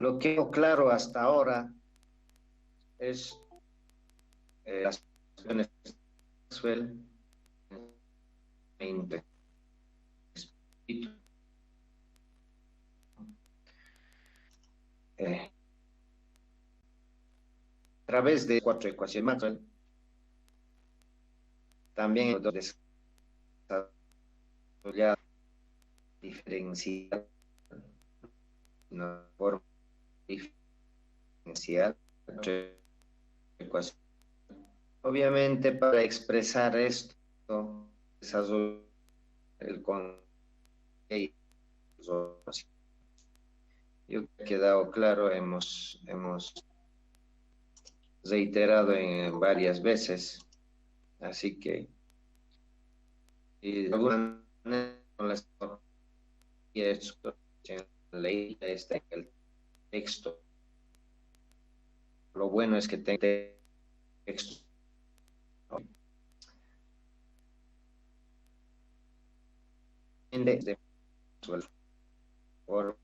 Lo que tengo claro hasta ahora es las ecuaciones de Maxwell en espíritu. A través de cuatro ecuaciones Maxwell, también desarrollar diferencial, una forma diferencial, ecuación. Obviamente, para expresar esto, desarrollar el concepto. Yo he quedado claro, hemos reiterado en varias veces, así que de alguna manera la ley está en el texto. Lo bueno es que tenga texto. De por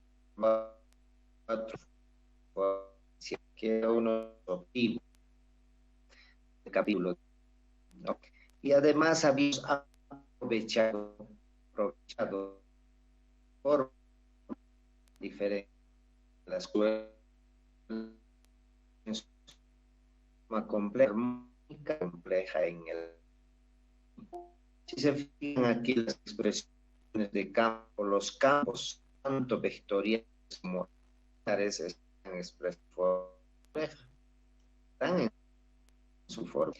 si quiere uno objetivo de capítulo, ¿no? Y además habíamos aprovechado por diferentes las compleja en el. Si se fijan aquí las expresiones de campo, los campos, tanto vectoriales como lineares, están expresados, están en su forma.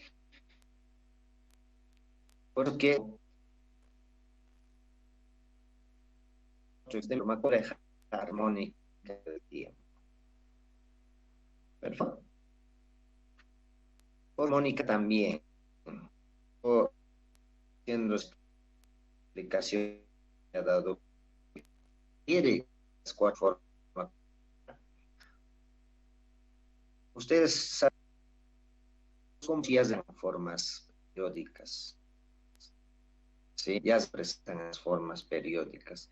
Porque es de forma compleja, armónica del tiempo. Perfecto. Armónica también. O siendo explicación que ha dado quiere las cuatro formas. Ustedes saben cómo se hacen formas periódicas. ¿Sí? Ya se presentan las formas periódicas.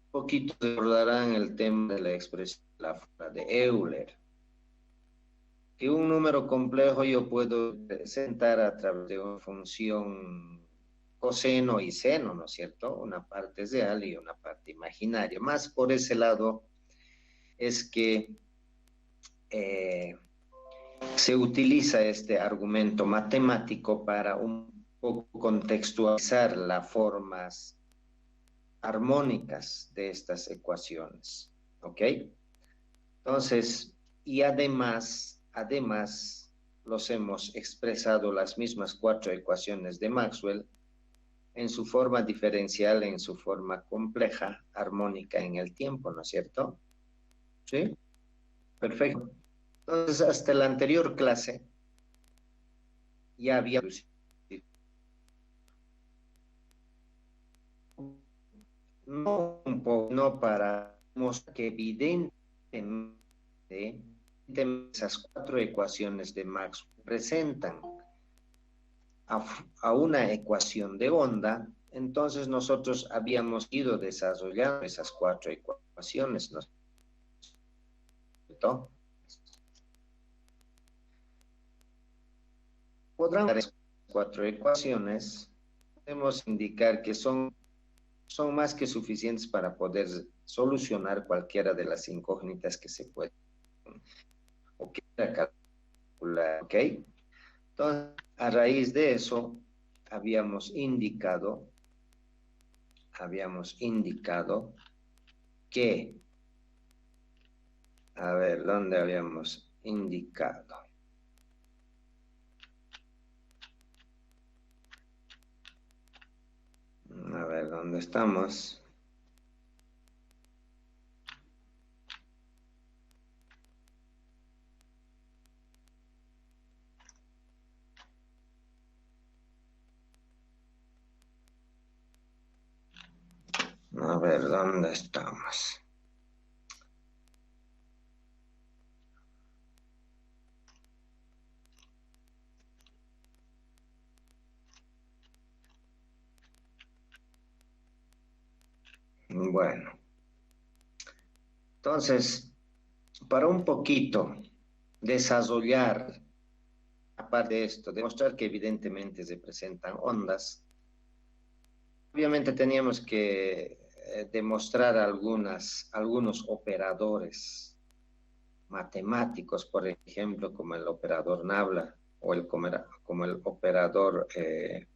Un poquito recordarán el tema de la expresión, la forma de Euler. Que un número complejo yo puedo presentar a través de una función coseno y seno, ¿no es cierto? Una parte real y una parte imaginaria. Más por ese lado es que se utiliza este argumento matemático para un poco contextualizar las formas armónicas de estas ecuaciones, ¿ok? Entonces, y además, los hemos expresado las mismas cuatro ecuaciones de Maxwell en su forma diferencial, en su forma compleja, armónica en el tiempo, ¿no es cierto? ¿Sí? Perfecto. Entonces, hasta la anterior clase ya había no un poco, no para mostrar que evidentemente esas cuatro ecuaciones de Maxwell presentan a una ecuación de onda. Entonces nosotros habíamos ido desarrollando esas cuatro ecuaciones, ¿no es cierto? Podrán dar esas cuatro ecuaciones, podemos indicar que son más que suficientes para poder solucionar cualquiera de las incógnitas que se pueden o que calcular, ¿ok? Entonces, a raíz de eso, habíamos indicado que, a ver, ¿dónde habíamos indicado? A ver, ¿dónde estamos? A ver, ¿dónde estamos? Bueno, entonces, para un poquito desarrollar, aparte de esto, demostrar que evidentemente se presentan ondas, obviamente teníamos que demostrar algunos operadores matemáticos, por ejemplo, como el operador Nabla o como el operador que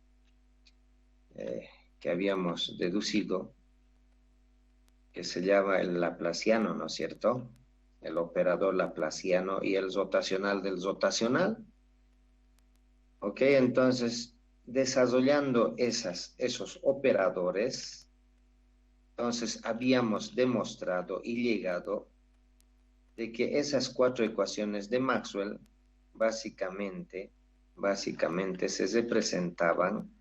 habíamos deducido, que se llama el laplaciano, ¿no es cierto? El operador laplaciano y el rotacional del rotacional. ¿Ok? Entonces, desarrollando esos operadores, entonces habíamos demostrado y llegado de que esas cuatro ecuaciones de Maxwell básicamente se representaban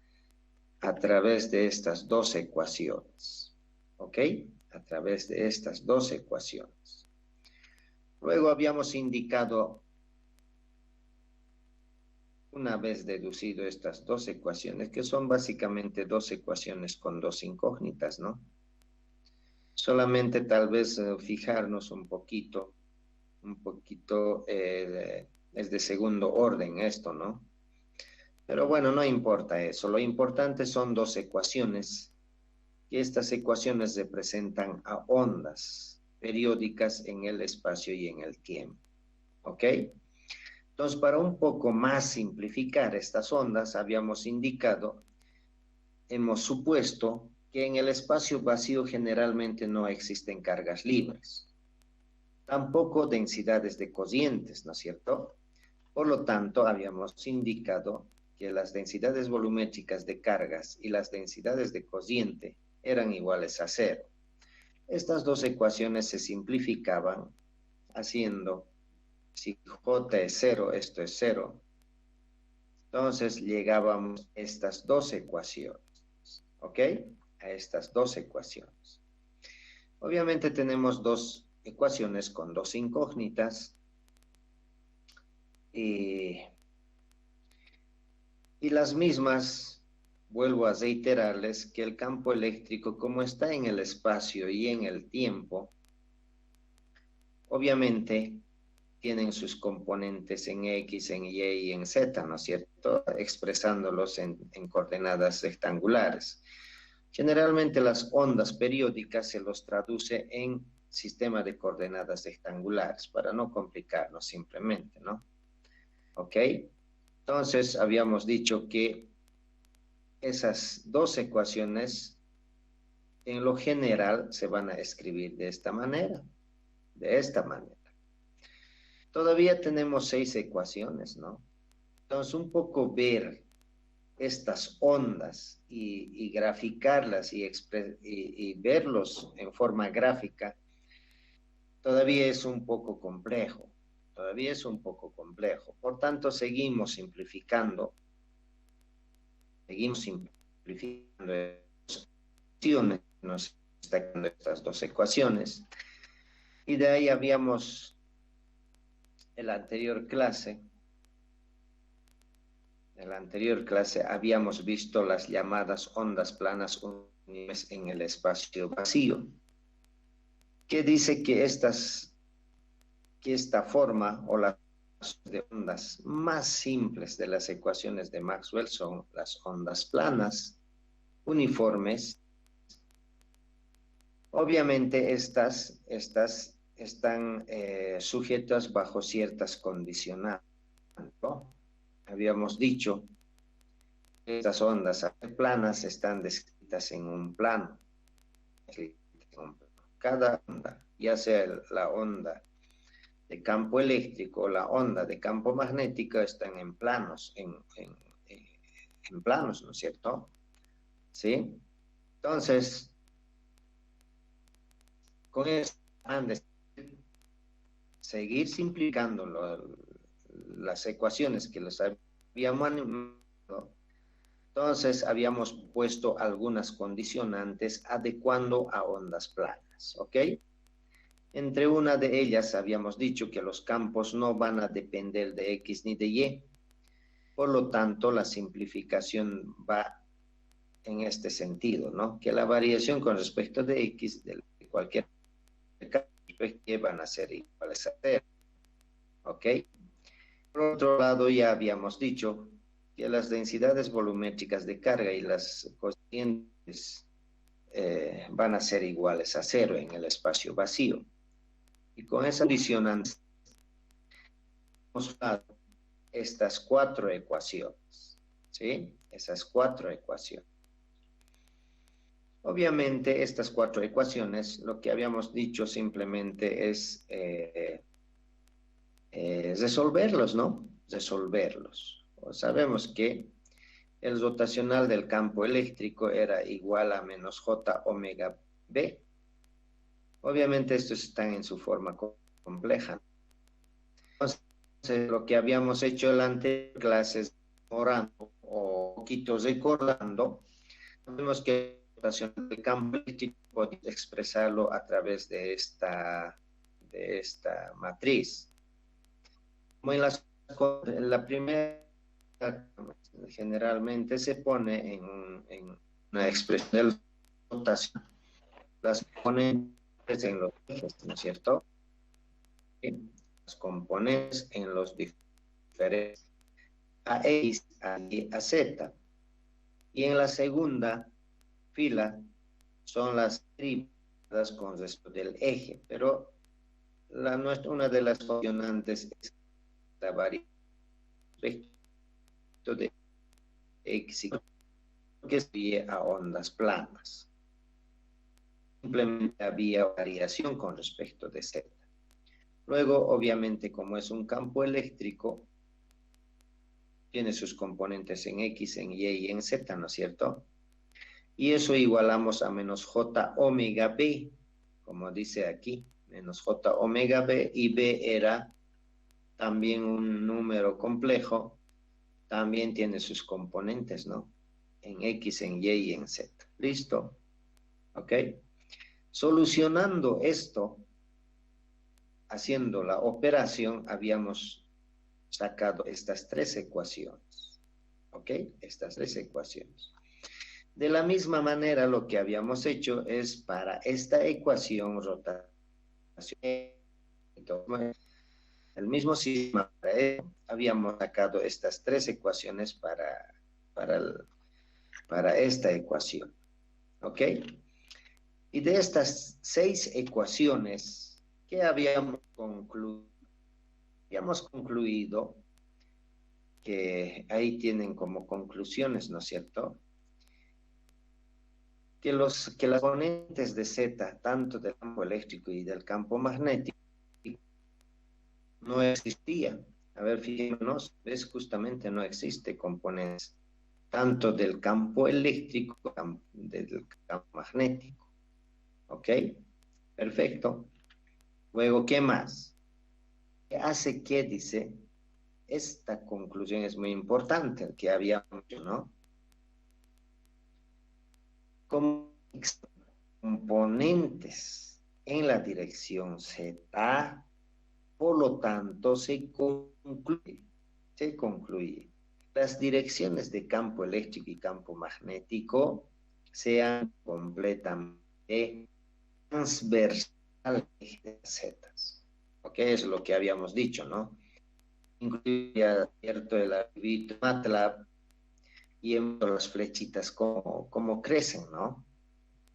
a través de estas dos ecuaciones. ¿Ok? A través de estas dos ecuaciones. Luego habíamos indicado, una vez deducido estas dos ecuaciones, que son básicamente dos ecuaciones con dos incógnitas, ¿no? Solamente tal vez fijarnos un poquito, es de segundo orden esto, ¿no? Pero bueno, no importa eso. Lo importante son dos ecuaciones, que estas ecuaciones representan a ondas periódicas en el espacio y en el tiempo. ¿Ok? Entonces, para un poco más simplificar estas ondas, hemos supuesto que en el espacio vacío generalmente no existen cargas libres, tampoco densidades de cocientes, ¿no es cierto? Por lo tanto, habíamos indicado que las densidades volumétricas de cargas y las densidades de cociente eran iguales a cero. Estas dos ecuaciones se simplificaban haciendo, si J es cero, esto es cero, entonces llegábamos a estas dos ecuaciones, ¿ok? A estas dos ecuaciones. Obviamente tenemos dos ecuaciones con dos incógnitas y las mismas, vuelvo a reiterarles que el campo eléctrico, como está en el espacio y en el tiempo, obviamente tienen sus componentes en X, en Y y en Z, ¿no es cierto? Expresándolos en coordenadas rectangulares. Generalmente las ondas periódicas se los traduce en sistema de coordenadas rectangulares, para no complicarnos simplemente, ¿no? ¿Ok? Entonces, habíamos dicho que esas dos ecuaciones, en lo general, se van a escribir de esta manera, de esta manera. Todavía tenemos 6 ecuaciones, ¿no? Entonces, un poco ver estas ondas y graficarlas y verlos en forma gráfica, todavía es un poco complejo. Todavía es un poco complejo. Por tanto, seguimos simplificando nos están dando estas dos ecuaciones. Y de ahí habíamos, en la anterior clase habíamos visto las llamadas ondas planas unidas en el espacio vacío, que dice que esta forma o las de ondas más simples de las ecuaciones de Maxwell son las ondas planas, uniformes. Obviamente estas están sujetas bajo ciertas condicionantes, ¿no? Habíamos dicho que estas ondas planas están descritas en un plano. Cada onda, ya sea la onda de campo eléctrico, la onda de campo magnético, están en planos, en planos, ¿no es cierto? ¿Sí? Entonces, con esto han de seguir simplificando las ecuaciones que les habíamos animado. Entonces, habíamos puesto algunas condicionantes adecuando a ondas planas, ¿ok? Entre una de ellas habíamos dicho que los campos no van a depender de X ni de Y. Por lo tanto, la simplificación va en este sentido, ¿no? Que la variación con respecto de X, de cualquier campo Y van a ser iguales a 0. ¿Ok? Por otro lado, ya habíamos dicho que las densidades volumétricas de carga y las cocientes van a ser iguales a 0 en el espacio vacío. Y con esa condición hemos dado estas 4 ecuaciones, ¿sí? Esas 4 ecuaciones. Obviamente, estas 4 ecuaciones, lo que habíamos dicho simplemente es resolverlos, ¿no? Resolverlos. Sabemos que el rotacional del campo eléctrico era igual a menos J omega B. Obviamente estos están en su forma compleja. Entonces, lo que habíamos hecho en la anterior clase es orando o poquito recordando, vemos que la rotación del campo eléctrico podemos expresarlo a través de esta matriz. Como en la primera, generalmente se pone en una expresión de rotación, las componentes en los ejes, ¿no es cierto? Las componentes en los diferentes a X, a Y, a Z. Y en la segunda fila son las tripadas con respecto del eje, pero una de las funcionantes es la variación respecto de X, que sería a ondas planas. Simplemente había variación con respecto de Z. Luego, obviamente, como es un campo eléctrico, tiene sus componentes en X, en Y y en Z, ¿no es cierto? Y eso igualamos a menos J omega B, como dice aquí, menos J omega B, y B era también un número complejo, también tiene sus componentes, ¿no? En X, en Y y en Z. ¿Listo? ¿Ok? Solucionando esto, haciendo la operación, habíamos sacado estas 3 ecuaciones. ¿Ok? Estas 3 ecuaciones. De la misma manera, lo que habíamos hecho es para esta ecuación rotación, el mismo sistema, habíamos sacado estas 3 ecuaciones para esta ecuación. ¿Ok? Y de estas 6 ecuaciones, ¿qué habíamos concluido? Habíamos concluido que ahí tienen como conclusiones, ¿no es cierto? Que las componentes de Z, tanto del campo eléctrico y del campo magnético, no existían. A ver, fijémonos, ¿ves? Justamente no existe componentes tanto del campo eléctrico como del campo magnético. ¿Ok? Perfecto. Luego, ¿qué más? ¿Qué hace que, dice, esta conclusión es muy importante, que habíamos dicho, ¿no? Como componentes en la dirección Z, por lo tanto, se concluye. Las direcciones de campo eléctrico y campo magnético sean completamente transversales de Z. ¿Ok? Es lo que habíamos dicho, ¿no? Incluye, cierto, el archivito MATLAB y en las flechitas como crecen, ¿no?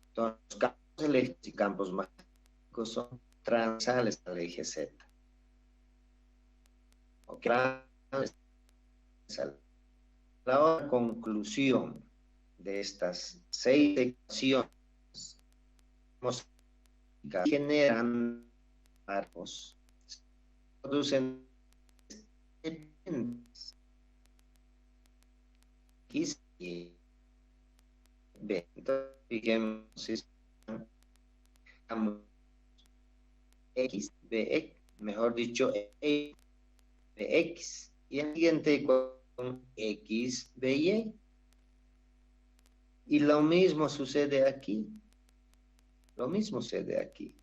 Entonces, los campos eléctricos y campos magnéticos son transversales al eje Z. ¿Ok? La conclusión de estas 6 ecuaciones generan marcos, producen X y B. Entonces, fijemos, X, B, mejor dicho, Bx. Y el siguiente ecuación, X, Y. Y lo mismo sucede aquí. Lo mismo sucede aquí.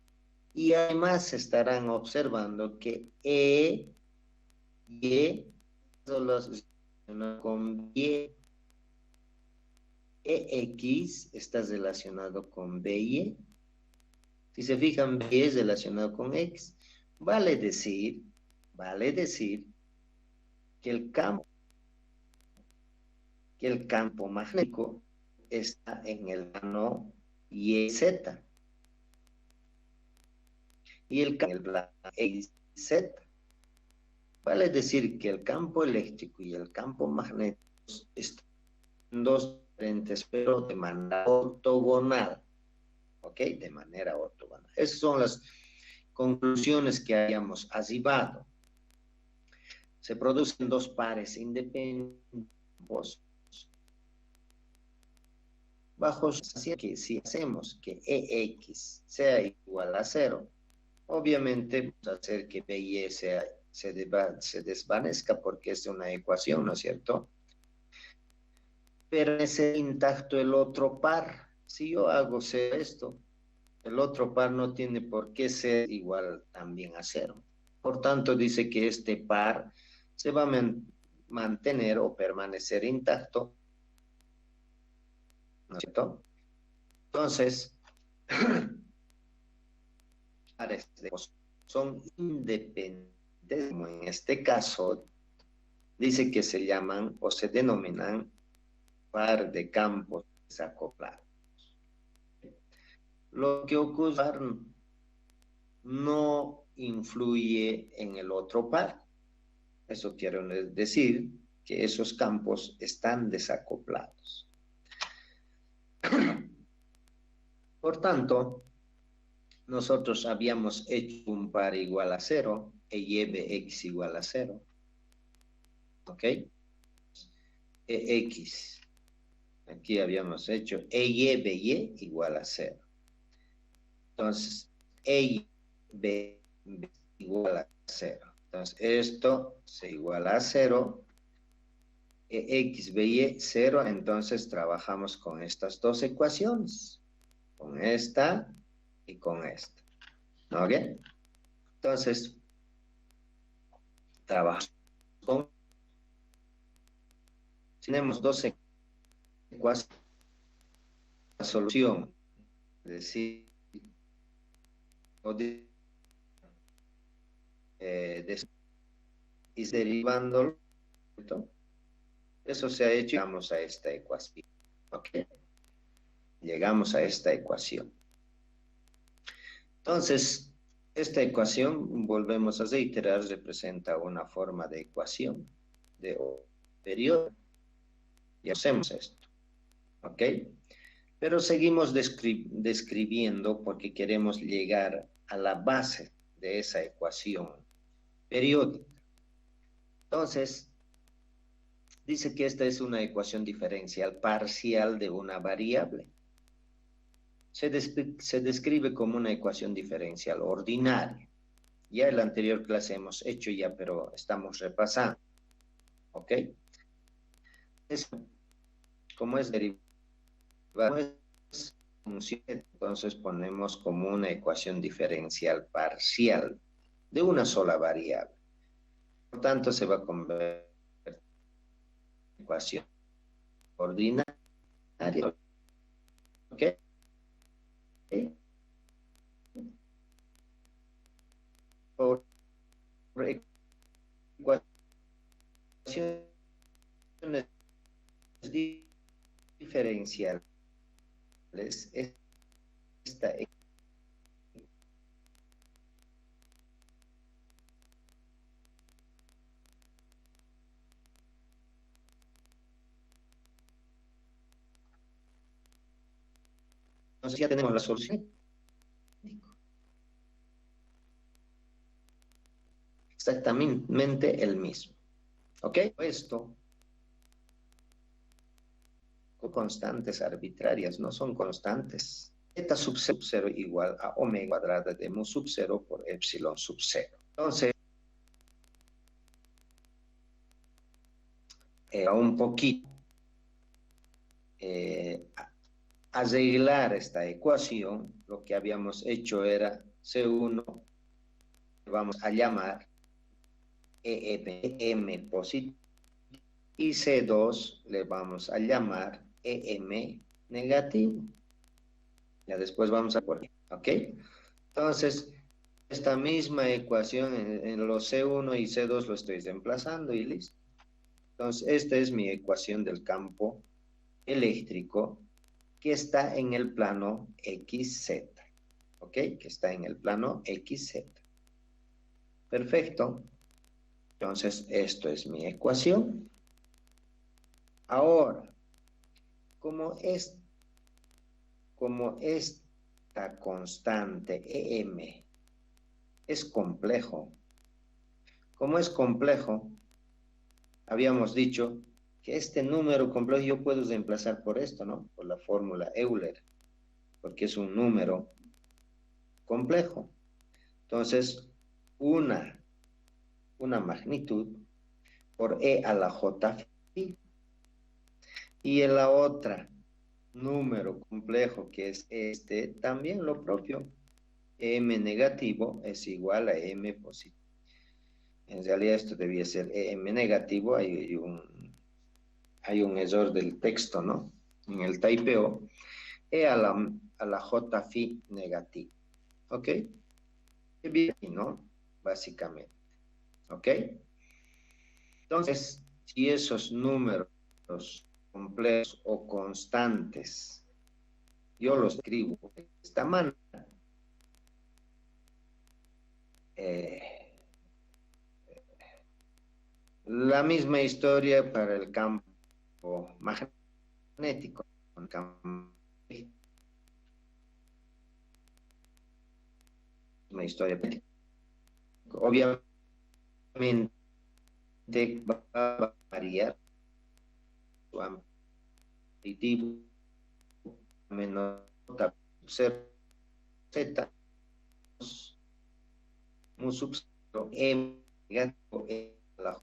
Y además estarán observando que Y, solo con Y, EX está relacionado con BY, Si se fijan, B es relacionado con X. Vale decir que el campo magnético está en el plano YZ y el campo en el plano XZ. Vale decir que el campo eléctrico y el campo magnético están en dos diferentes, pero de manera ortogonal. ¿Ok? De manera ortogonal. Esas son las conclusiones que habíamos arribado. Se producen dos pares independientes bajo así que si hacemos que EX sea igual a 0, obviamente vamos a hacer que BY se desvanezca porque es una ecuación, ¿no es cierto? Pero es intacto el otro par. Si yo hago esto, el otro par no tiene por qué ser igual también a 0. Por tanto, dice que este par se va a mantener o permanecer intacto, ¿no es cierto? Entonces, son independientes, como en este caso, dice que se llaman o se denominan par de campos desacoplados. Lo que ocurre no influye en el otro par. Eso quiere decir que esos campos están desacoplados. Por tanto, nosotros habíamos hecho un par igual a 0, EY igual a 0. ¿Ok? EX. Aquí habíamos hecho EY igual a 0. Entonces, EY igual a 0. Entonces, esto se iguala a 0. X, Y, 0. Entonces, trabajamos con estas dos ecuaciones. Con esta y con esta. ¿Ok? Entonces, trabajamos con... Tenemos dos ecuaciones. La solución, es decir, y derivándolo, eso se ha hecho, llegamos a esta ecuación. ¿Ok? Llegamos a esta ecuación. Entonces, esta ecuación, volvemos a reiterar, representa una forma de ecuación de periodo. Y hacemos esto. ¿Ok? Pero seguimos describiendo porque queremos llegar a la base de esa ecuación periódica. Entonces, dice que esta es una ecuación diferencial parcial de una variable. Se describe como una ecuación diferencial ordinaria. Ya en la anterior clase hemos hecho ya, pero estamos repasando. ¿Ok? Como es derivada, entonces ponemos como una ecuación diferencial parcial de una sola variable. Por tanto, se va a convertir en ecuación ordinaria. ¿Ok? Por ecuaciones diferenciales, esta entonces ya tenemos la solución. Exactamente el mismo. ¿Ok? Esto con constantes arbitrarias, no son constantes. Zeta sub 0 igual a omega cuadrada de mu sub 0 por epsilon sub 0. Entonces, un poquito arreglar esta ecuación, lo que habíamos hecho era C1, vamos a llamar EM positivo y C2 le vamos a llamar EM negativo. Ya después vamos a poner, ¿ok? Entonces, esta misma ecuación en los C1 y C2 lo estoy reemplazando y listo. Entonces, esta es mi ecuación del campo eléctrico que está en el plano XZ. ¿Ok? Que está en el plano XZ. Perfecto. Entonces, esto es mi ecuación. Ahora, como esta constante EM es complejo, como es complejo, habíamos dicho que este número complejo yo puedo reemplazar por esto, ¿no? Por la fórmula Euler, porque es un número complejo. Entonces, una magnitud por E a la J phi, y en la otra número complejo que es este, también lo propio, M negativo es igual a M positivo. En realidad esto debía ser M negativo, hay un error del texto, ¿no? En el typeo, E a la J phi negativo. ¿Ok? Bien, ¿no? Básicamente. ¿Ok? Entonces, si esos números complejos o constantes, yo los escribo de esta manera, la misma historia para el campo magnético. Una historia. Obviamente va a variar su amplitud menos z mu sub 0 m negativo la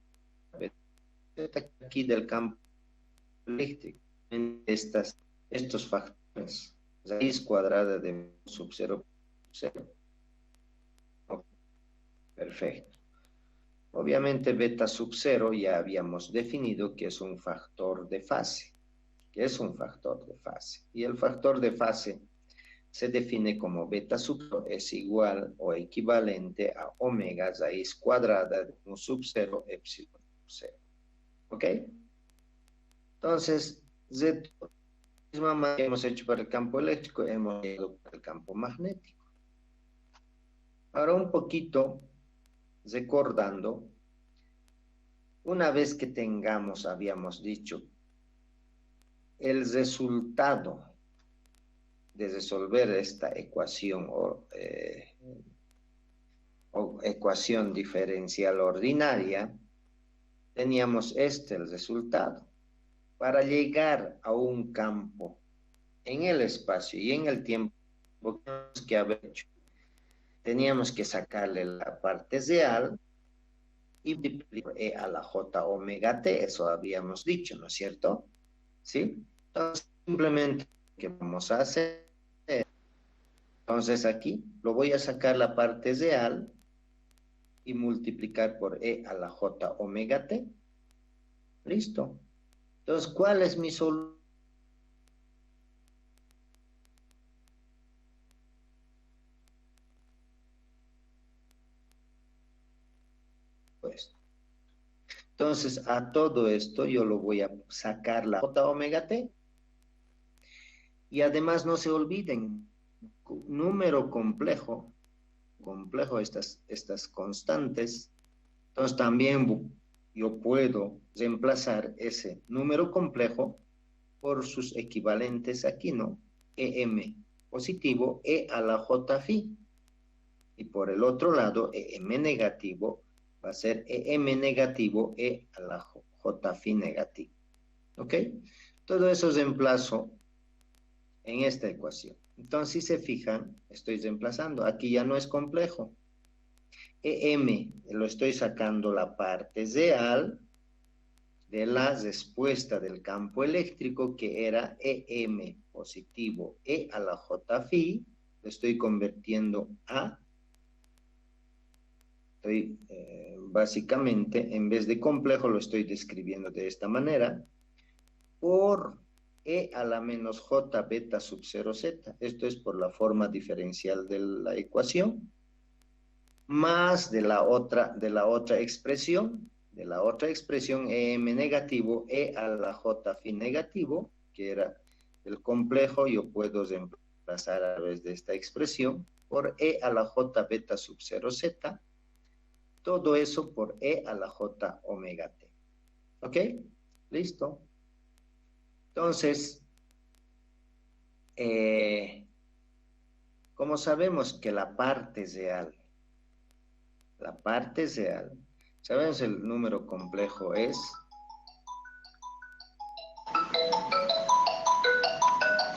aquí del campo eléctrico. Estos factores, raíz cuadrada de mu sub 0, 0. Okay, perfecto. Obviamente beta sub 0 ya habíamos definido que es un factor de fase. Que es un factor de fase. Y el factor de fase se define como beta sub 0 es igual o equivalente a omega raíz cuadrada de mu sub 0 epsilon sub 0. ¿Ok? Entonces, de la misma manera que hemos hecho para el campo eléctrico, hemos hecho para el campo magnético. Ahora un poquito recordando, una vez que tengamos, habíamos dicho, el resultado de resolver esta ecuación o ecuación diferencial ordinaria, teníamos el resultado. Para llegar a un campo en el espacio y en el tiempo que haber hecho, teníamos que sacarle la parte real y multiplicar E a la J omega T, eso habíamos dicho, ¿no es cierto? ¿Sí? Entonces, simplemente, ¿qué vamos a hacer? Entonces aquí lo voy a sacar la parte real y multiplicar por E a la J omega T. Listo. Entonces, ¿cuál es mi solución? Pues, entonces, a todo esto yo lo voy a sacar la J omega T. Y además no se olviden, número complejo estas constantes. Entonces también yo puedo reemplazar ese número complejo por sus equivalentes aquí, ¿no? EM positivo, E a la J phi. Y por el otro lado, EM negativo va a ser EM negativo, E a la J phi negativo. ¿Ok? Todo eso reemplazo en esta ecuación. Entonces, si se fijan, estoy reemplazando. Aquí ya no es complejo. EM, lo estoy sacando la parte real de la respuesta del campo eléctrico, que era EM positivo, E a la J phi, lo estoy convirtiendo a, básicamente, en vez de complejo, lo estoy describiendo de esta manera, por E a la menos J beta sub 0 Z. Esto es por la forma diferencial de la ecuación. Más de la otra expresión, EM negativo, E a la J phi negativo, que era el complejo, yo puedo reemplazar a través de esta expresión, por E a la J beta sub 0 Z, todo eso por E a la J omega T. ¿Ok? Listo. Entonces, como sabemos que la parte real, sabemos el número complejo es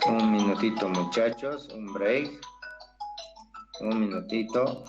un minutito, muchachos, un break, un minutito.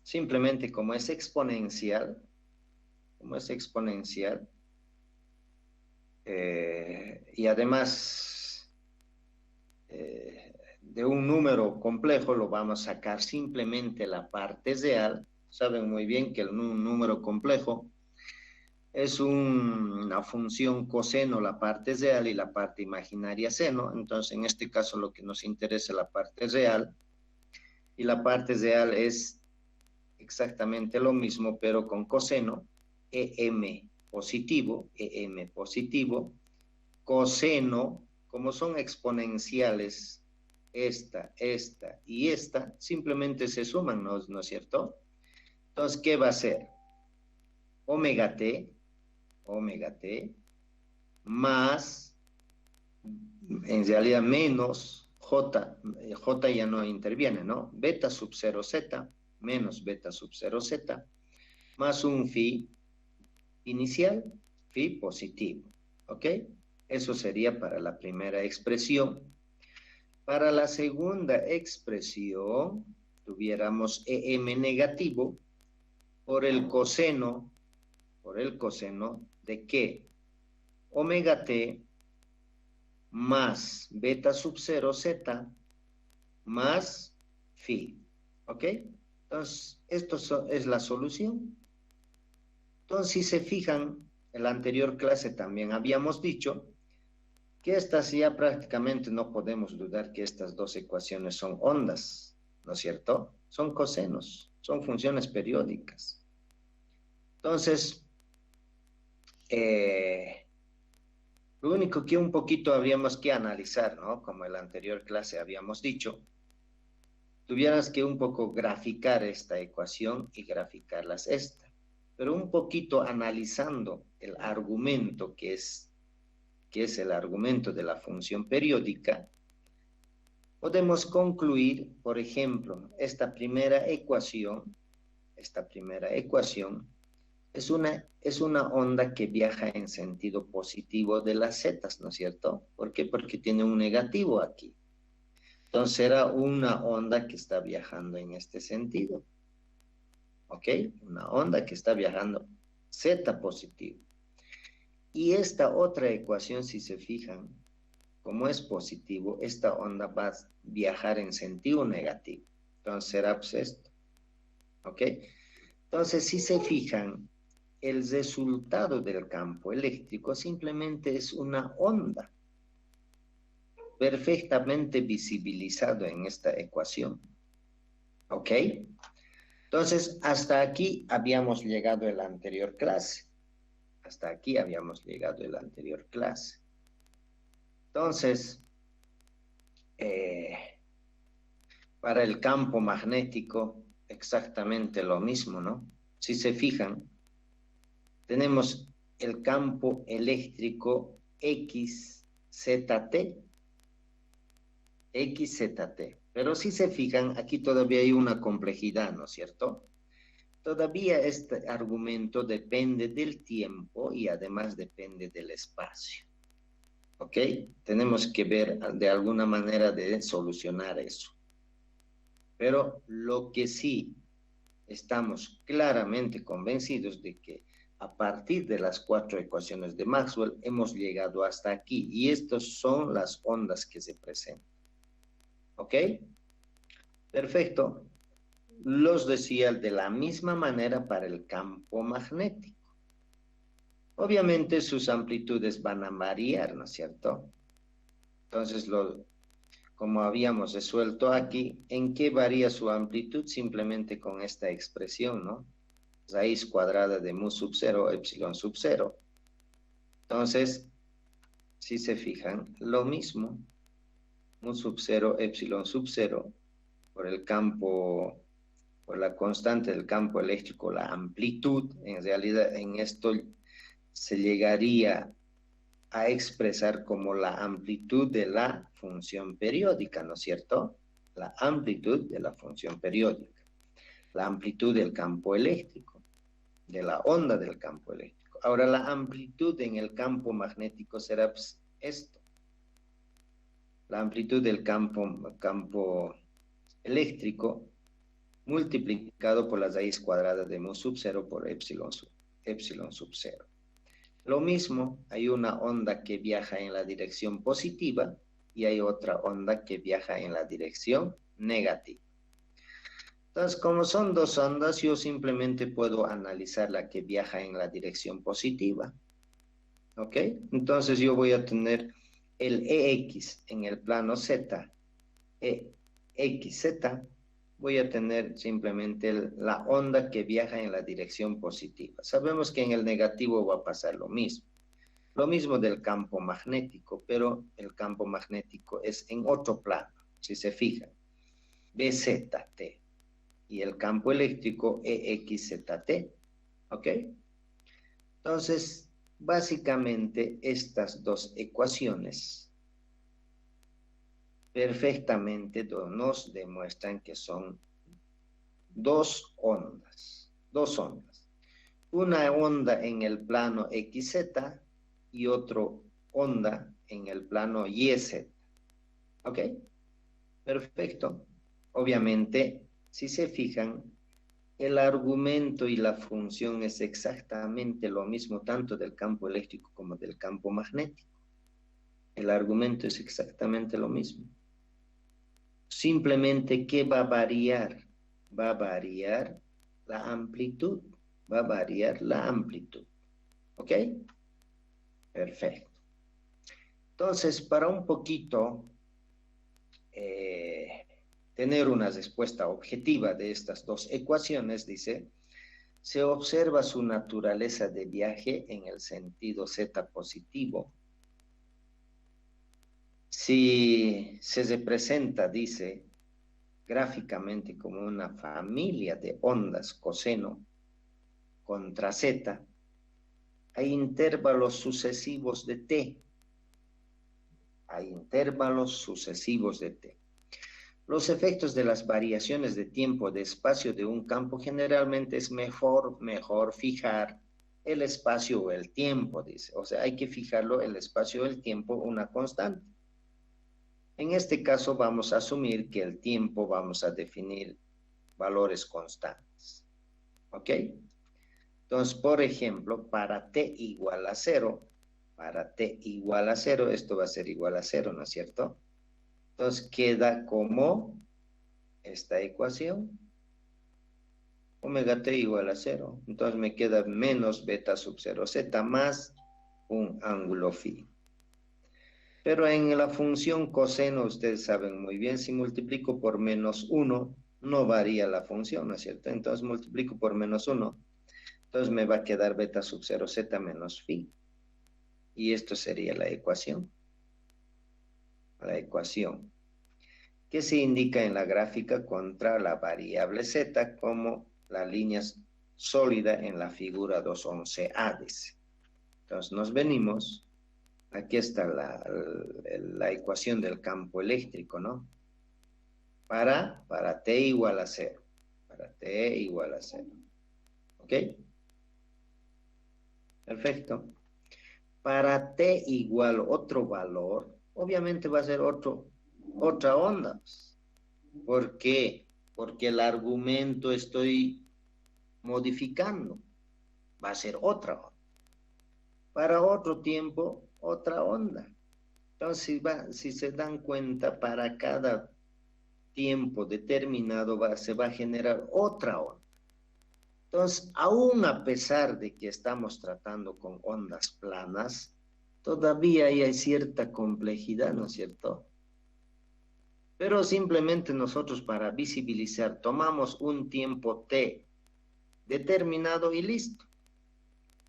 Simplemente como es exponencial, y además de un número complejo lo vamos a sacar simplemente la parte real. Saben muy bien que un número complejo es una función coseno, la parte real, y la parte imaginaria seno. Entonces, en este caso lo que nos interesa es la parte real, y la parte real es exactamente lo mismo, pero con coseno, EM positivo, coseno, como son exponenciales, esta y esta, simplemente se suman, ¿no es cierto? Entonces, ¿qué va a ser? Omega T, más, en realidad menos J ya no interviene, ¿no? Beta sub 0 Z, menos beta sub 0 Z, más un phi inicial, phi positivo, ¿ok? Eso sería para la primera expresión. Para la segunda expresión, tuviéramos EM negativo por el coseno de que omega T más beta sub 0 Z más phi, ¿ok? Entonces, esto es la solución. Entonces, si se fijan, en la anterior clase también habíamos dicho que estas ya prácticamente no podemos dudar que estas dos ecuaciones son ondas, ¿no es cierto? Son cosenos, son funciones periódicas. Entonces, lo único que un poquito habríamos que analizar, ¿no? Como en la anterior clase habíamos dicho, tuvieras que un poco graficar esta ecuación y graficarlas esta, pero un poquito analizando el argumento que es el argumento de la función periódica, podemos concluir, por ejemplo, esta primera ecuación es una onda que viaja en sentido positivo de las zetas, ¿no es cierto? ¿Por qué? Porque tiene un negativo aquí. Entonces era una onda que está viajando en este sentido. ¿Ok? Una onda que está viajando z positivo. Y esta otra ecuación, si se fijan, como es positivo, esta onda va a viajar en sentido negativo. Entonces será pues esto. ¿Ok? Entonces, si se fijan, el resultado del campo eléctrico simplemente es una onda, perfectamente visibilizado en esta ecuación. ¿Ok? Entonces, hasta aquí habíamos llegado en la anterior clase. Entonces, Para el campo magnético, exactamente lo mismo, ¿no? Si se fijan, tenemos el campo eléctrico XZT, XZT. Pero si se fijan, aquí todavía hay una complejidad, ¿no es cierto? Todavía este argumento depende del tiempo y además depende del espacio. ¿Ok? Tenemos que ver de alguna manera de solucionar eso. Pero lo que sí estamos claramente convencidos de que a partir de las 4 ecuaciones de Maxwell hemos llegado hasta aquí y estas son las ondas que se presentan. ¿Ok? Perfecto. Los decía de la misma manera para el campo magnético. Obviamente sus amplitudes van a variar, ¿no es cierto? Entonces, como habíamos resuelto aquí, ¿en qué varía su amplitud? Simplemente con esta expresión, ¿no? Raíz cuadrada de mu sub 0, epsilon sub 0. Entonces, si se fijan, lo mismo, mu sub 0, epsilon sub 0, por el campo, por la constante del campo eléctrico, la amplitud, en realidad en esto se llegaría a expresar como la amplitud de la función periódica, ¿no es cierto? La amplitud de la función periódica, la amplitud del campo eléctrico, de la onda del campo eléctrico. Ahora, la amplitud en el campo magnético será pues, esto. La amplitud del campo eléctrico multiplicado por la raíz cuadrada de mu sub 0 por epsilon sub 0. Lo mismo, hay una onda que viaja en la dirección positiva y hay otra onda que viaja en la dirección negativa. Entonces, como son dos ondas, yo simplemente puedo analizar la que viaja en la dirección positiva. ¿Ok? Entonces yo voy a tener el EX en el plano Z, EXZ, voy a tener simplemente la onda que viaja en la dirección positiva. Sabemos que en el negativo va a pasar lo mismo. Lo mismo del campo magnético, pero el campo magnético es en otro plano, si se fijan. BZT. Y el campo eléctrico EXZT. ¿Ok? Entonces, básicamente estas dos ecuaciones perfectamente nos demuestran que son dos ondas. Una onda en el plano XZ y otra onda en el plano YZ. ¿Ok? Perfecto. Obviamente, si se fijan, el argumento y la función es exactamente lo mismo tanto del campo eléctrico como del campo magnético. El argumento es exactamente lo mismo. Simplemente, ¿qué va a variar? Va a variar la amplitud. Va a variar la amplitud. ¿Ok? Perfecto. Entonces, para un poquito tener una respuesta objetiva de estas dos ecuaciones, dice, se observa su naturaleza de viaje en el sentido z positivo. Si se representa, dice, gráficamente como una familia de ondas coseno contra z, hay intervalos sucesivos de t. Hay intervalos sucesivos de t. Los efectos de las variaciones de tiempo de espacio de un campo generalmente es mejor fijar el espacio o el tiempo, dice. O sea, hay que fijarlo el espacio o el tiempo una constante. En este caso vamos a asumir que el tiempo vamos a definir valores constantes. ¿Ok? Entonces, por ejemplo, para t igual a 0, esto va a ser igual a 0, ¿no es cierto? Entonces queda como esta ecuación, omega t igual a 0. Entonces me queda menos beta sub 0 z más un ángulo phi. Pero en la función coseno, ustedes saben muy bien, si multiplico por menos 1, no varía la función, ¿no es cierto? Entonces multiplico por menos 1, entonces me va a quedar beta sub 0 z menos phi. Y esto sería la ecuación. que se indica en la gráfica contra la variable z como la línea sólida en la figura 211A, dice. Entonces nos venimos, aquí está la ecuación del campo eléctrico, ¿no? Para t igual a 0, para t igual a 0, ¿ok? Perfecto. Para t igual otro valor, obviamente va a ser otra onda. ¿Por qué? Porque el argumento estoy modificando. Va a ser otra onda. Para otro tiempo, otra onda. Entonces, si se dan cuenta, para cada tiempo determinado se va a generar otra onda. Entonces, aún a pesar de que estamos tratando con ondas planas, todavía hay cierta complejidad, ¿no es cierto? Pero simplemente nosotros para visibilizar tomamos un tiempo t determinado y listo.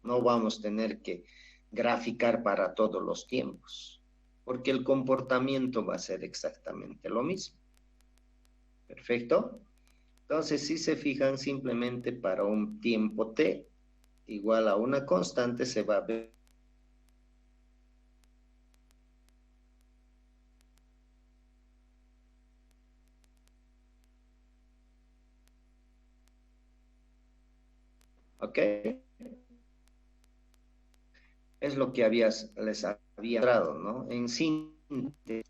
No vamos a tener que graficar para todos los tiempos, porque el comportamiento va a ser exactamente lo mismo. ¿Perfecto? Entonces, si se fijan, simplemente para un tiempo t igual a una constante se va a ver. ¿Ok? Es lo que les había dado, ¿no? En síntesis,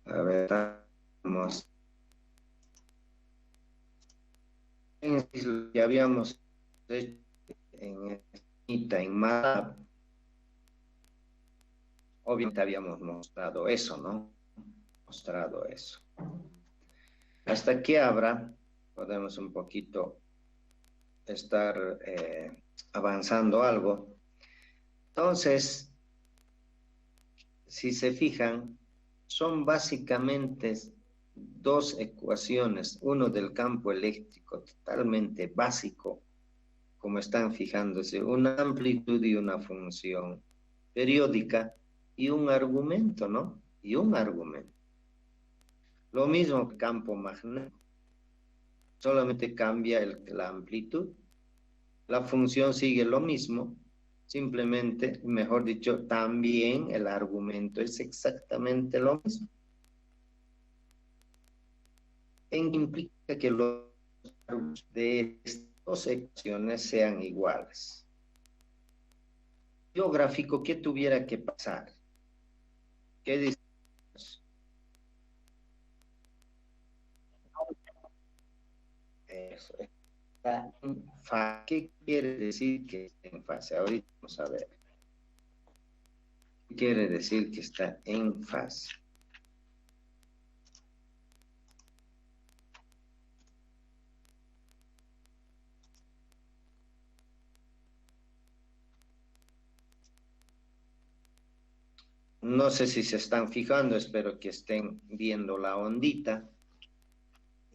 a ver, vamos. Es lo que habíamos hecho en MATLAB. Obviamente habíamos mostrado eso, ¿no? Mostrado eso. Hasta aquí habrá, podemos un poquito estar avanzando algo. Entonces, si se fijan, son básicamente dos ecuaciones, uno del campo eléctrico totalmente básico, como están fijándose, una amplitud y una función periódica y un argumento, ¿no? Y un argumento. Lo mismo que campo magnético, solamente cambia la amplitud. La función sigue lo mismo, simplemente, mejor dicho, también el argumento es exactamente lo mismo. En que implica que los de estas ecuaciones sean iguales. Yo gráfico, ¿qué tuviera que pasar? ¿Qué dice? Eso. Está en fase. ¿Qué quiere decir que está en fase? Ahorita vamos a ver. ¿Qué quiere decir que está en fase? No sé si se están fijando, espero que estén viendo la ondita.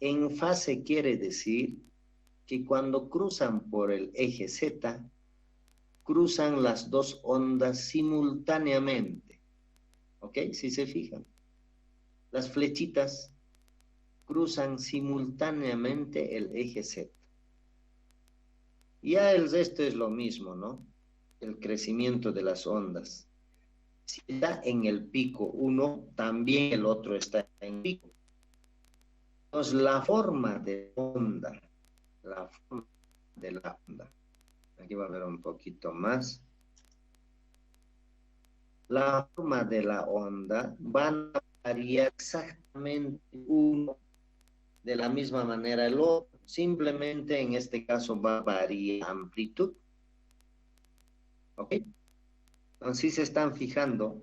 En fase quiere decir que cuando cruzan por el eje Z, cruzan las dos ondas simultáneamente. ¿Ok? Si se fijan. Las flechitas cruzan simultáneamente el eje Z. Ya el resto es lo mismo, ¿no? El crecimiento de las ondas. Si está en el pico uno, también el otro está en el pico. Entonces, la forma de onda, aquí va a ver un poquito más. La forma de la onda van a variar exactamente uno de la misma manera el otro. Simplemente en este caso va a variar amplitud. ¿Ok? Entonces, si se están fijando,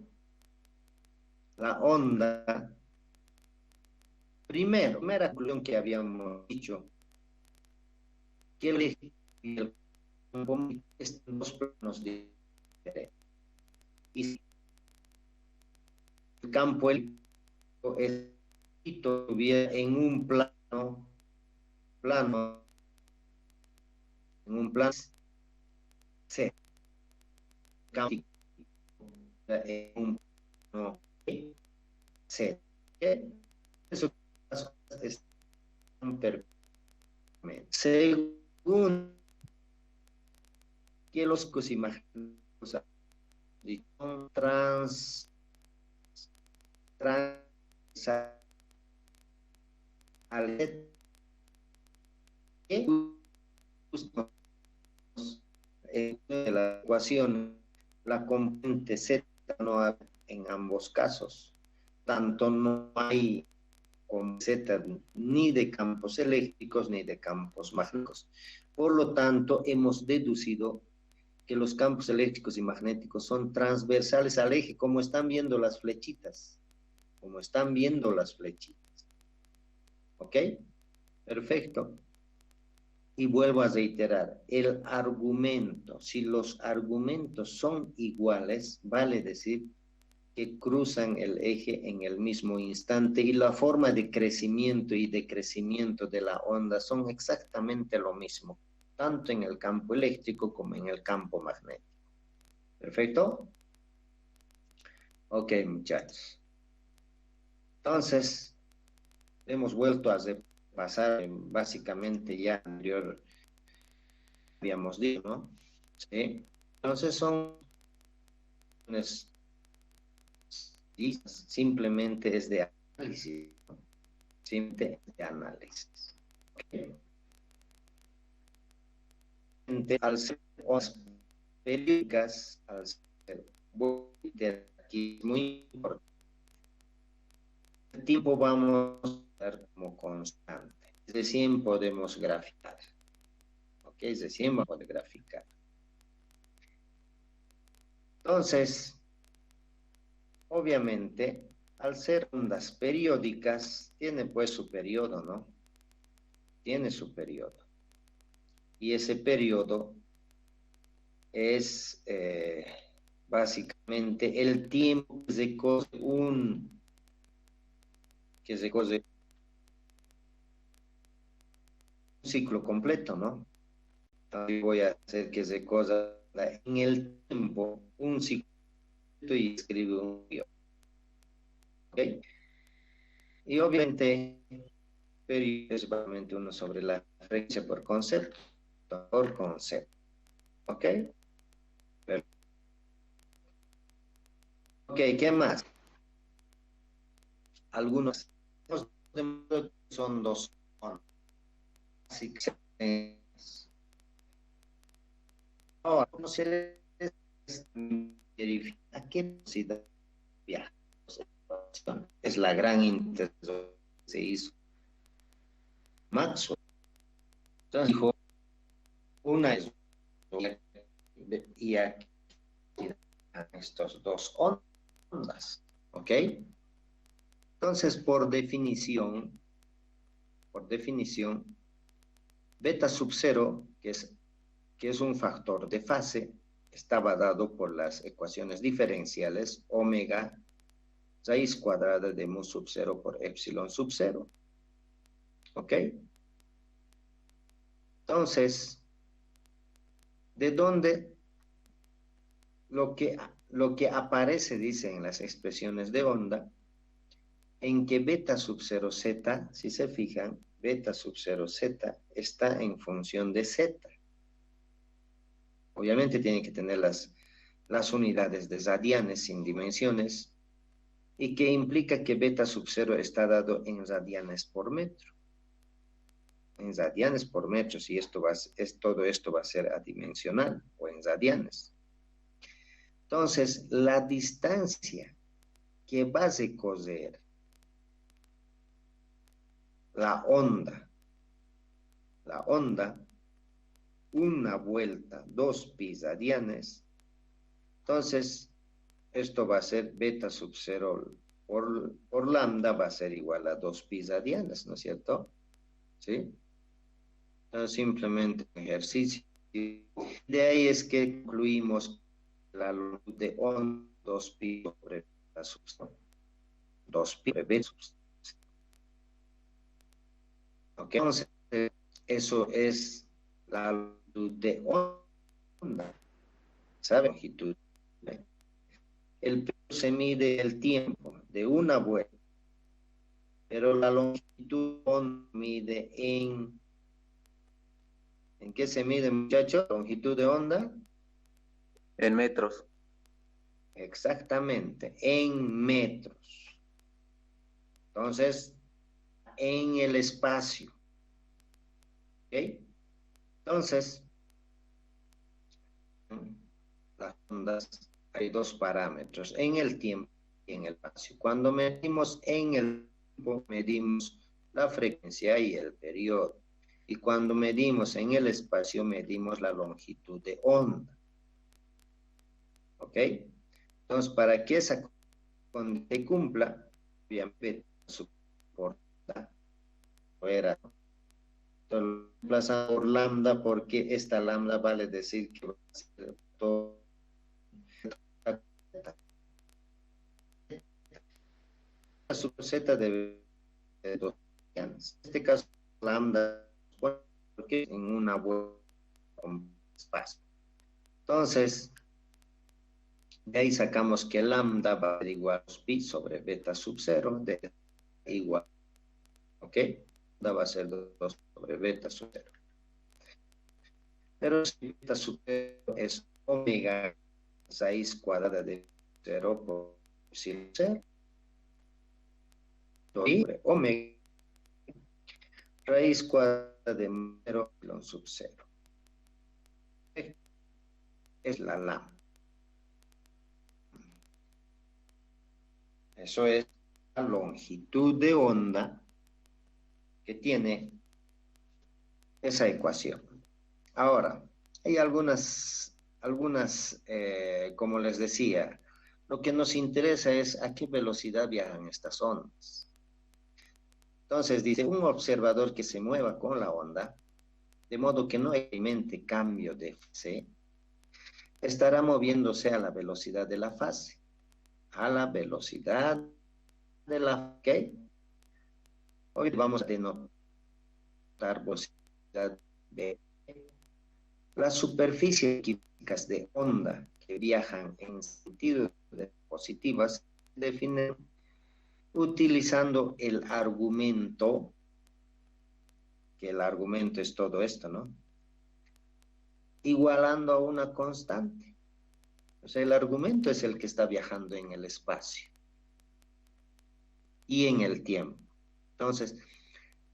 la onda, primera conclusión que habíamos dicho, que el campo están dos planos diferentes. Y si el campo estuviera en un plano, C, en un plano Z. Eso es un perfectamente. Según que los imaginarios trans al que en la ecuación la componente Z no hay en ambos casos. Tanto no hay con Z ni de campos eléctricos ni de campos magnéticos. Por lo tanto, hemos deducido que los campos eléctricos y magnéticos son transversales al eje, como están viendo las flechitas. Como están viendo las flechitas. ¿Ok? Perfecto. Y vuelvo a reiterar, el argumento, si los argumentos son iguales, vale decir que cruzan el eje en el mismo instante y la forma de crecimiento y decrecimiento de la onda son exactamente lo mismo, tanto en el campo eléctrico como en el campo magnético. ¿Perfecto? Ok, muchachos. Entonces, hemos vuelto a repasar básicamente ya anterior, habíamos dicho, ¿no? Sí. Entonces son simplemente es de análisis, ¿no? Simplemente de análisis. Okay. Al ser ondas periódicas, al ser aquí es muy importante. El tiempo vamos a ver como constante. Es decir, podemos graficar. ¿Ok? Es decir, vamos a poder graficar. Entonces, obviamente, al ser ondas periódicas, tiene pues su periodo, ¿no? Tiene su periodo. Y ese periodo es básicamente el tiempo que se cose un ciclo completo, ¿no? Entonces voy a hacer que se cosa en el tiempo un ciclo y escribo un guión. ¿Ok? Y obviamente, periodo es básicamente uno sobre la frecuencia por concepto. Por concepto. ¿Ok? Perfecto. Ok, ¿qué más? Algunos son dos. Así que ahora, no se verifica qué velocidad viaja. Es la gran interpretación que se hizo Maxwell. Entonces dijo, una es y aquí estos dos ondas, ¿ok? Entonces, por definición, beta sub cero, que es un factor de fase, estaba dado por las ecuaciones diferenciales omega raíz cuadrada de mu sub cero por epsilon sub cero. ¿Ok? Entonces, ¿de dónde lo que aparece, dice en las expresiones de onda, en que beta sub 0 z, si se fijan, beta sub 0 z está en función de z. Obviamente tiene que tener las unidades de radianes sin dimensiones, y que implica que beta sub 0 está dado en radianes por metro. En radianes por metro, si todo esto va a ser adimensional, o en radianes. Entonces, la distancia que va a recorrer la onda, una vuelta, 2pi radianes, entonces esto va a ser beta sub 0 por lambda va a ser igual a 2pi radianes, ¿no es cierto? ¿Sí? Entonces simplemente ejercicio. De ahí es que concluimos la longitud de onda 2pi sobre beta sub 0. 2pi sobre beta sub 0. ¿Ok? Entonces, eso es la longitud de onda. ¿Sabe? Longitud. el periodo se mide el tiempo de una vuelta, pero la longitud de onda mide ¿en qué se mide, muchachos? ¿Longitud de onda? En metros. Exactamente, en metros. Entonces, en el espacio. ¿Ok? Entonces, las ondas, hay dos parámetros, en el tiempo y en el espacio. Cuando medimos en el tiempo, medimos la frecuencia y el periodo. Y cuando medimos en el espacio, medimos la longitud de onda. ¿Ok? Entonces, para que esa condición se cumpla, obviamente, soporta fuera reemplazado por lambda, porque esta lambda vale decir que va a ser todo super z de dos. En este caso, lambda, porque en una vuelta con espacio. Entonces, de ahí sacamos que lambda va a ser igual a pi sobre beta sub 0 de igual. ¿Ok? Lambda va a ser 2 sobre beta sub 0. Pero si beta sub 0 es omega raíz cuadrada de 0 por epsilon 0. Sobre omega raíz cuadrada de 0 epsilon sub 0. Es la lambda. Eso es la longitud de onda que tiene esa ecuación. Ahora, hay algunas como les decía, lo que nos interesa es a qué velocidad viajan estas ondas. Entonces, dice, un observador que se mueva con la onda, de modo que no experimente cambio de fase, estará moviéndose a la velocidad de la fase. A la velocidad de la fase. Hoy vamos a denotar velocidad de las superficies químicas de onda que viajan en sentido de positivas se definen utilizando el argumento, que el argumento es todo esto, ¿no? Igualando a una constante. O sea, el argumento es el que está viajando en el espacio y en el tiempo. Entonces,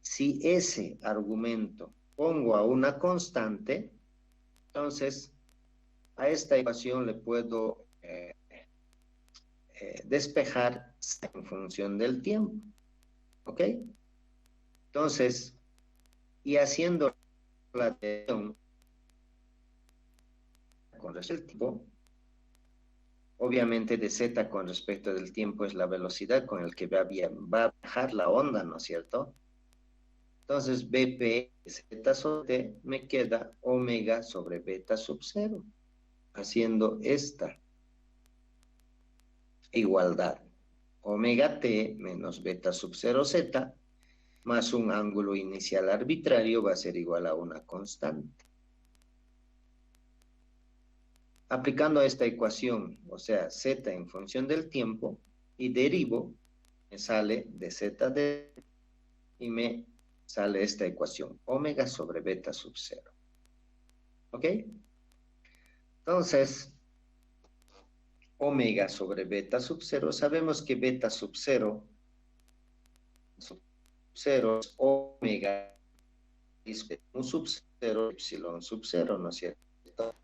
si ese argumento pongo a una constante, entonces a esta ecuación le puedo despejar en función del tiempo. ¿Ok? Entonces, y haciendo la relación con respecto al tiempo, obviamente de z con respecto del tiempo es la velocidad con la que va a viajar la onda, ¿no es cierto? Entonces, BP z sobre t me queda omega sobre beta sub 0, haciendo esta igualdad. Omega t menos beta sub 0 z más un ángulo inicial arbitrario va a ser igual a una constante. Aplicando esta ecuación, o sea, z en función del tiempo, y derivo, me sale de z de, y me sale esta ecuación, omega sobre beta sub 0. ¿Ok? Entonces, omega sobre beta sub 0, sabemos que beta sub 0 es omega un sub 0, epsilon sub 0, ¿no es cierto?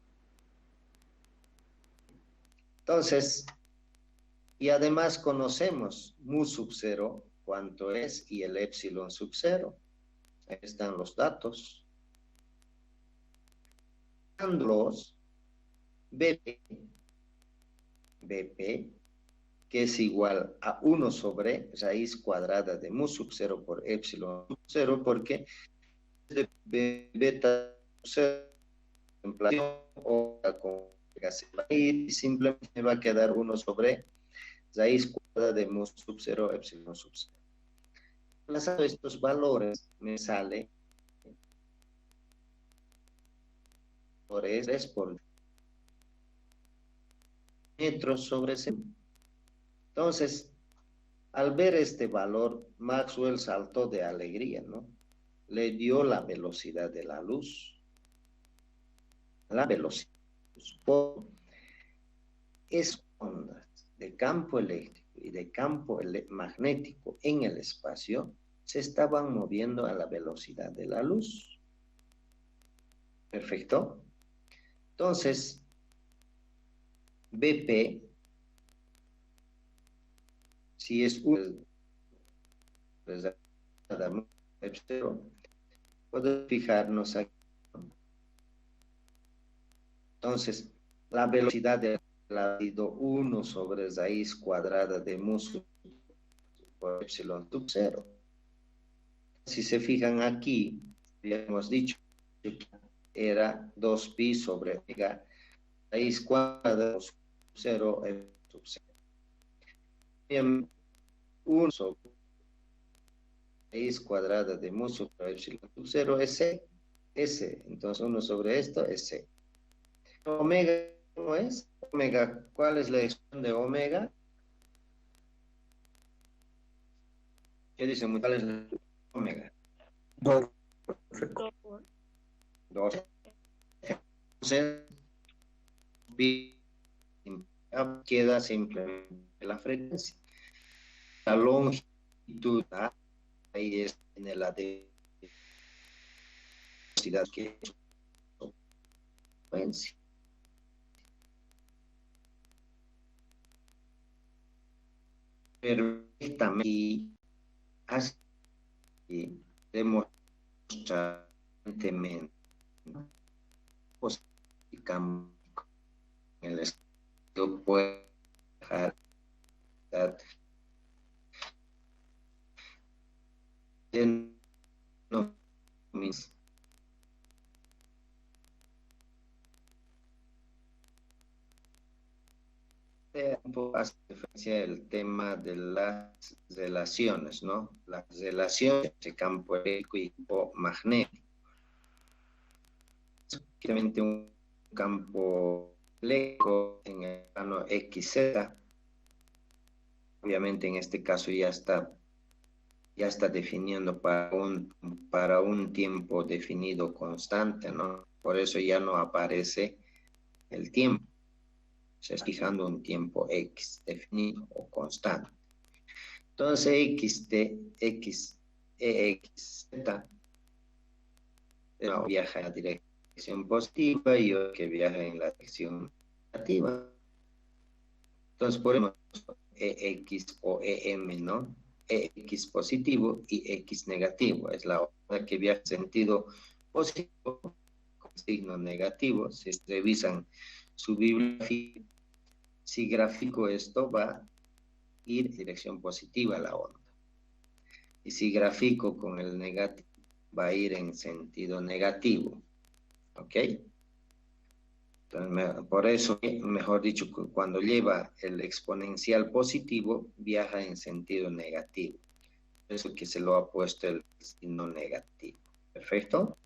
Entonces, y además conocemos mu sub 0, cuánto es, y el epsilon sub 0. Ahí están los datos. Los BP, que es igual a 1 sobre raíz cuadrada de mu sub 0 por epsilon sub 0, porque de beta sub 0 o y simplemente me va a quedar 1 sobre raíz cuadrada de mu sub 0 epsilon sub 0. Desplazando estos valores me sale por metros sobre segundo. Entonces, al ver este valor, Maxwell saltó de alegría, ¿no? Le dio la velocidad de la luz. La velocidad de la luz. Es ondas de campo eléctrico y de campo magnético en el espacio se estaban moviendo a la velocidad de la luz. Perfecto. Entonces, BP, si es un podemos fijarnos aquí. Entonces, la velocidad de la ha sido 1 sobre raíz cuadrada de mu por epsilon sub 0. Si se fijan aquí, ya hemos dicho que era 2pi sobre omega raíz cuadrada sub 0 sub 0. Bien, 1 sobre raíz cuadrada de mu sobre epsilon sub 0 es C. S. Entonces 1 sobre esto es C. Omega, ¿cómo es? Omega, ¿cuál es la expresión de omega? ¿Qué dicen? ¿Cuál es la omega? 2. 2. Entonces, queda simplemente la frecuencia. La longitud, ahí es en la de velocidad que es frecuencia. Perfectamente, y así demostrablemente en el estudio puede dejar en no mis un poco hace referencia el tema de las relaciones, ¿no? Las relaciones de campo eléctrico y campo magnético. Simplemente un campo eléctrico en el plano XZ. Obviamente en este caso ya está definiendo para un tiempo definido constante, ¿no? Por eso ya no aparece el tiempo. Se está fijando un tiempo X definido o constante. Entonces X, EXZ viaja en la dirección positiva y otro que viaja en la dirección negativa. Entonces ponemos EX o EM, ¿no? EX positivo y X negativo. Es la onda que viaja en sentido positivo con signo negativo. Si revisan su bibliografía, si grafico esto, va a ir en dirección positiva la onda. Y si grafico con el negativo, va a ir en sentido negativo. ¿Ok? Entonces, por eso, mejor dicho, cuando lleva el exponencial positivo, viaja en sentido negativo. Por eso que se lo ha puesto el signo negativo. ¿Perfecto?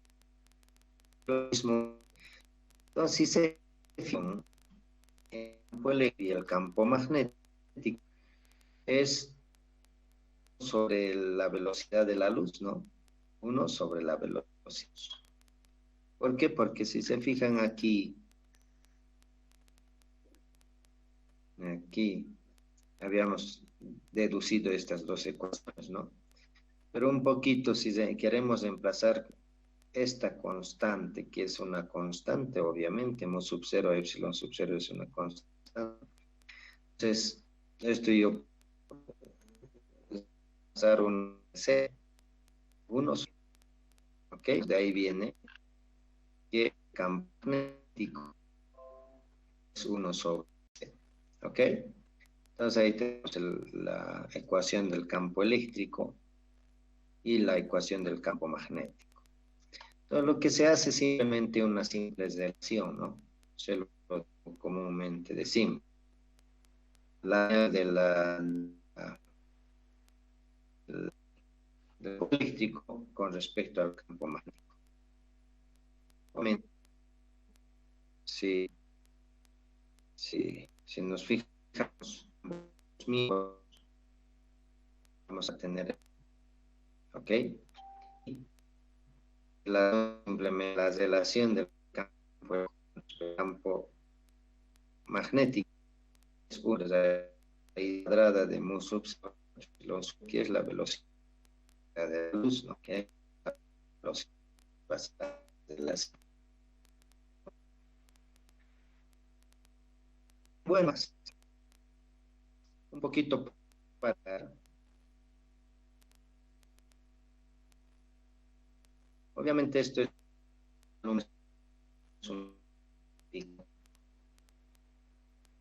Lo mismo. Entonces, si se fijan, el campo eléctrico y el campo magnético es sobre la velocidad de la luz, ¿no? 1 sobre la velocidad. ¿Por qué? Porque si se fijan aquí habíamos deducido estas dos ecuaciones, ¿no? Pero un poquito, si queremos reemplazar esta constante, que es una constante, obviamente, mu sub 0, epsilon sub 0 es una constante. Entonces, esto yo usar un C, 1, ¿ok? De ahí viene que el campo magnético es 1 sobre C, ¿ok? Entonces ahí tenemos la ecuación del campo eléctrico y la ecuación del campo magnético. Entonces lo que se hace es simplemente una simple relación, ¿no? Se lo comúnmente decimos. La de del campo eléctrico con respecto al campo magnético. Si nos fijamos, mismos vamos a tener, ¿ok? La relación del campo magnético es una cuadrada de mu sub que es la velocidad de la luz, ¿no? Que es la velocidad de las. Bueno, un poquito para. Obviamente esto es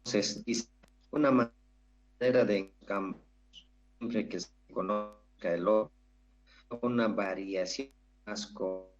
entonces una manera de campo, siempre que se conozca el otro, una variación más con